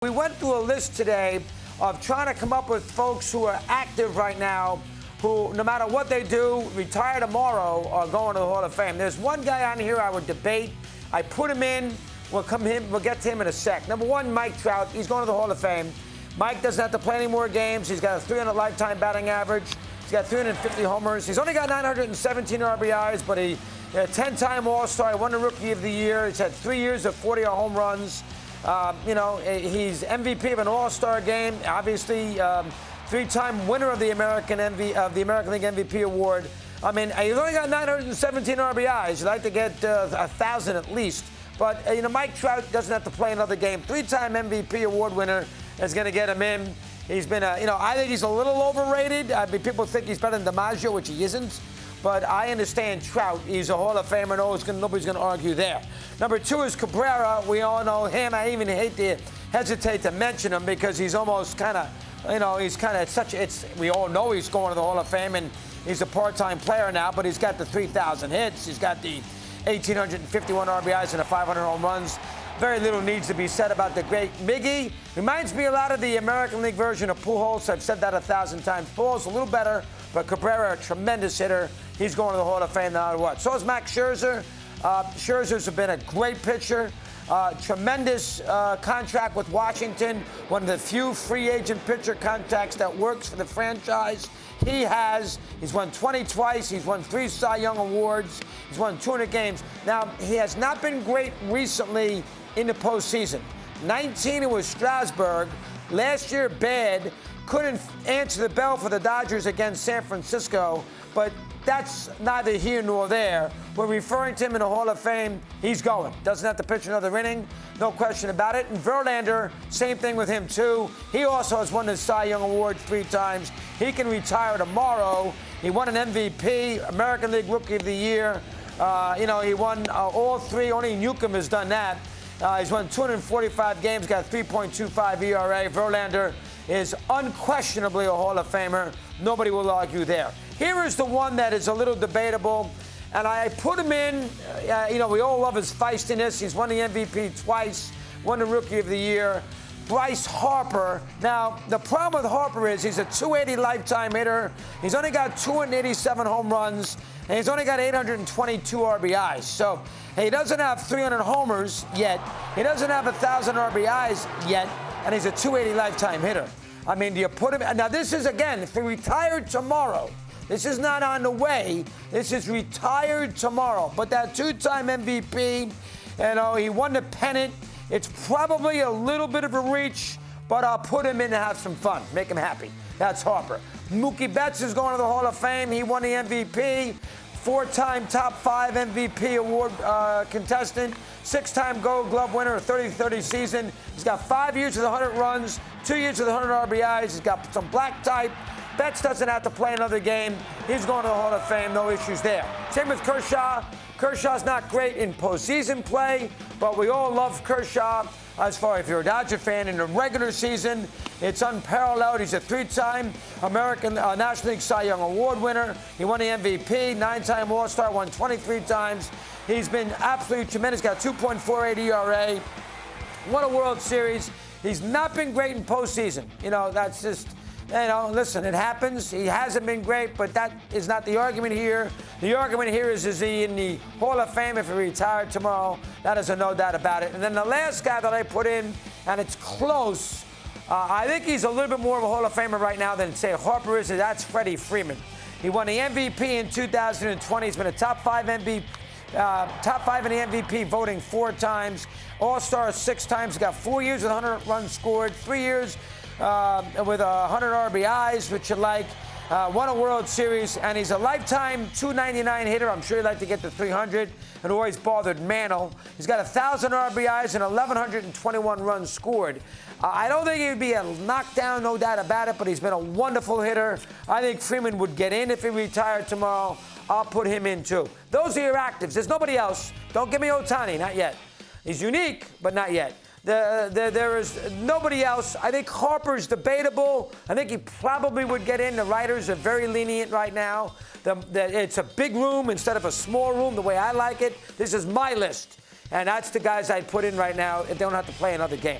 We went through a list today of trying to come up with folks who are active right now, who, no matter what they do, retire tomorrow or go into the Hall of Fame. There's one guy on here I would debate. I put him in. We'll get to him in a sec. Number one, Mike Trout. He's going to the Hall of Fame. Mike doesn't have to play any more games. He's got a 300 lifetime batting average. He's got 350 homers. He's only got 917 RBIs, but he's a 10-time All-Star. He won the Rookie of the Year. He's had 3 years of 40 home runs. He's MVP of an All-Star game. Obviously, 3-time winner of the American League MVP award. I mean, he's only got 917 RBIs. You'd like to get 1,000 at least. But, Mike Trout doesn't have to play another game. 3-time MVP award winner is going to get him in. He's been, I think he's a little overrated. I mean, people think he's better than DiMaggio, which he isn't. But I understand Trout. He's a Hall of Famer. Nobody's going to argue there. Number two is Cabrera. We all know him. I even hesitate to mention him because he's almost kind of, we all know he's going to the Hall of Fame, and he's a part-time player now, but he's got the 3,000 hits. He's got the 1,851 RBIs and the 500 home runs. Very little needs to be said about the great Miggy. Reminds me a lot of the American League version of Pujols. I've said that 1,000 times. Pujols a little better, but Cabrera, a tremendous hitter. He's going to the Hall of Fame no matter what. So is Max Scherzer. Scherzer's been a great pitcher. Tremendous contract with Washington. One of the few free agent pitcher contracts that works for the franchise. He's won 20 twice. He's won 3 Cy Young Awards. He's won 200 games. Now, he has not been great recently in the postseason. 19 it was Strasburg. Last year, bad. Couldn't answer the bell for the Dodgers against San Francisco, but that's neither here nor there. We're referring to him in the Hall of Fame. He's going. Doesn't have to pitch another inning. No question about it. And Verlander, same thing with him, too. He also has won the Cy Young Award 3 times. He can retire tomorrow. He won an MVP, American League Rookie of the Year. He won all 3. Only Newcomb has done that. He's won 245 games, got a 3.25 ERA. Verlander is unquestionably a Hall of Famer. Nobody will argue there. Here is the one that is a little debatable, and I put him in. We all love his feistiness. He's won the MVP twice, won the Rookie of the Year. Bryce Harper. Now, the problem with Harper is he's a 280 lifetime hitter. He's only got 287 home runs, and he's only got 822 RBIs. So he doesn't have 300 homers yet. He doesn't have 1,000 RBIs yet, and he's a 280 lifetime hitter. I mean, do you put him? Now, this is, again, if he retired tomorrow, this is not on the way. This is retired tomorrow. But that 2-time MVP, he won the pennant. It's probably a little bit of a reach, but I'll put him in to have some fun, make him happy. That's Harper. Mookie Betts is going to the Hall of Fame. He won the MVP. 4-time top 5 MVP award contestant, 6-time Gold Glove winner, a 30-30 season. He's got 5 years with 100 runs, 2 years with 100 RBIs. He's got some black type. Betts doesn't have to play another game. He's going to the Hall of Fame. No issues there. Same with Kershaw. Kershaw's not great in postseason play, but we all love Kershaw. As far as if you're a Dodger fan in the regular season, it's unparalleled. He's a 3-time American National League Cy Young Award winner. He won the MVP, 9-time All-Star, won 23 times. He's been absolutely tremendous. Got 2.48 ERA. Won a World Series. He's not been great in postseason. That's just, listen, it happens. He hasn't been great, but that is not the argument here. The argument here is he in the Hall of Fame if he retired tomorrow? That is a no doubt about it. And then the last guy that I put in, and it's close, I think he's a little bit more of a Hall of Famer right now than, say, Harper is, and that's Freddie Freeman. He won the MVP in 2020. He's been a top 5 in the MVP voting 4 times. All-Star 6 times. He's got 4 years with 100 runs scored, 3 years with 100 RBIs, which you like. Won a World Series, and he's a lifetime 299 hitter. I'm sure he'd like to get to 300, and always bothered Mantle. He's got 1,000 RBIs and 1,121 runs scored. I don't think he'd be a knockdown, no doubt about it, but he's been a wonderful hitter. I think Freeman would get in if he retired tomorrow. I'll put him in, too. Those are your actives. There's nobody else. Don't give me Ohtani, not yet. He's unique, but not yet. There is nobody else. I think Harper's debatable. I think he probably would get in. The writers are very lenient right now. It's a big room instead of a small room, the way I like it. This is my list. And that's the guys I'd put in right now if they don't have to play another game.